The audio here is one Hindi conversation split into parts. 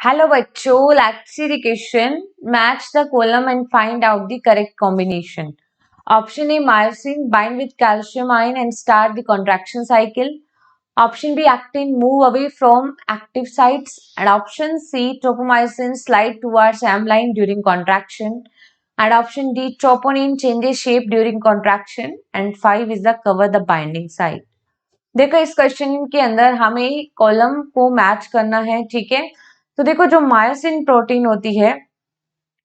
हेलो बच्चों, let's see the question. Match the column and find out the correct combination. Option A myosin bind with calcium ion and start the contraction cycle. Option B actin move away from active sites. And option C tropomyosin slide towards M line during contraction. And option D troponin changes shape during contraction. And 5 is the cover the binding site. देखो इस क्वेश्चन के अंदर हमें कॉलम को मैच करना है, ठीक है। तो देखो जो मायोसिन प्रोटीन होती है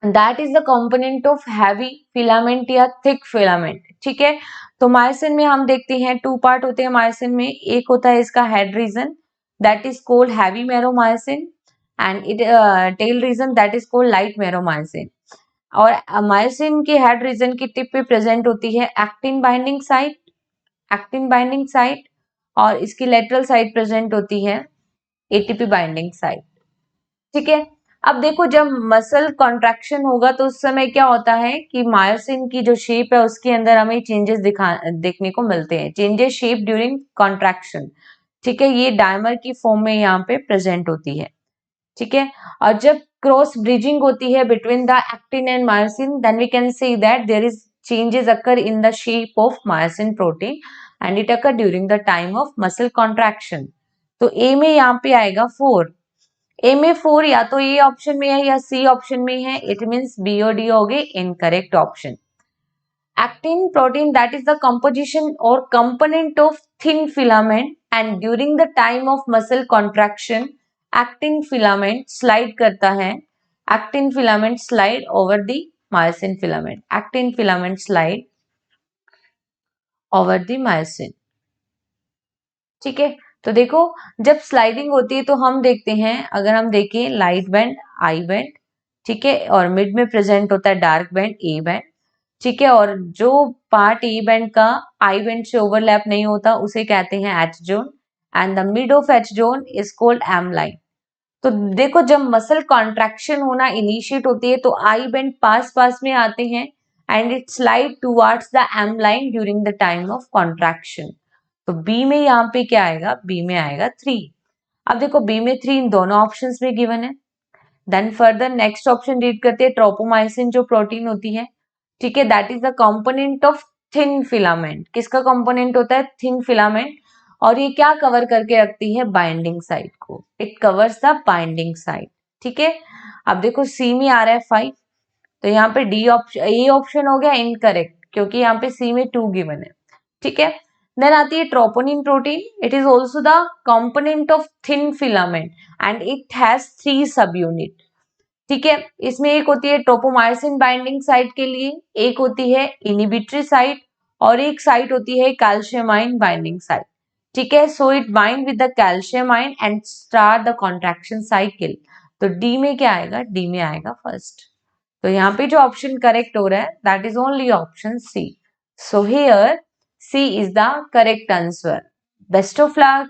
that is the component of heavy filament या थिक फिलामेंट, ठीक है। तो मायोसिन में हम देखते हैं टू पार्ट होते हैं मायोसिन में। एक होता है इसका head region that is called heavy meromyosin and it tail region that is called light meromyosin. और मायोसिन के हेड रीजन की टिप पे प्रेजेंट होती है एक्टिन बाइंडिंग साइट और इसकी लेटरल साइड प्रेजेंट होती है एटीपी बाइंडिंग साइट, ठीक है। अब देखो जब मसल कॉन्ट्रैक्शन होगा तो उस समय क्या होता है कि मायोसिन की जो शेप है उसके अंदर हमें चेंजेस देखने को मिलते हैं, चेंजेस शेप ड्यूरिंग कॉन्ट्रैक्शन, ठीक है। ये डायमर की फॉर्म में यहाँ पे प्रेजेंट होती है, ठीक है। और जब क्रॉस ब्रिजिंग होती है between the actin and myosin then we can say that there is changes occur in the shape of myosin protein and it occur during the time of muscle contraction. तो ए में यहाँ पे आएगा 4. ए में 4 या तो ए ऑप्शन में है या सी ऑप्शन में है. इट मीन्स बी और डी हो गए incorrect option. Actin protein that is the composition or component of thin filament and during the time of muscle contraction actin filament slide करता है. Actin filament slide over the myosin filament. Actin filament slide over the myosin, ठीक है। तो देखो जब स्लाइडिंग होती है तो हम देखते हैं, अगर हम देखें लाइट बैंड आई बैंड, ठीक है, और मिड में प्रेजेंट होता है डार्क बैंड ए बैंड, ठीक है। और जो पार्ट ई बैंड का आई बैंड से ओवरलैप नहीं होता उसे कहते हैं H zone and the mid of H zone is called M line. तो देखो जब मसल कॉन्ट्रैक्शन होना इनिशिएट होती है तो आई बैंड पास पास में आते हैं and it slide towards the M line during the time of contraction. तो बी में यहाँ पे क्या आएगा, बी में आएगा 3. अब देखो बी में 3 इन दोनों ऑप्शंस में गिवन है. Then further next option read करते हैं. ट्रोपोमाइसिन जो प्रोटीन होती है, ठीक है, that is the component of thin filament. किसका कंपोनेंट होता है, थिन फिलामेंट. और ये क्या कवर करके रखती है, बाइंडिंग साइट को. It covers the binding site, ठीक है. अब देखो सी में आ रहा है 5, तो यहाँ पे डी ऑप्शन ए ऑप्शन हो गया इनकरेक्ट क्योंकि यहाँ पे सी में 2 गिवन है, ठीक है. देन आती है troponin protein. It is also the component of thin filament and it has 3 सब यूनिट, ठीक है. इसमें एक होती है ट्रोपोमायोसिन बाइंडिंग साइट के लिए, एक होती है इनिबिटरी साइट और एक साइट होती है कैल्शियम आयन बाइंडिंग साइट, ठीक है. So it bind with the calcium ion and start the contraction cycle. तो डी में क्या आएगा, डी में आएगा फर्स्ट. तो यहाँ पे जो ऑप्शन करेक्ट हो रहा है that is only option C. So here C is the correct answer. Best of luck.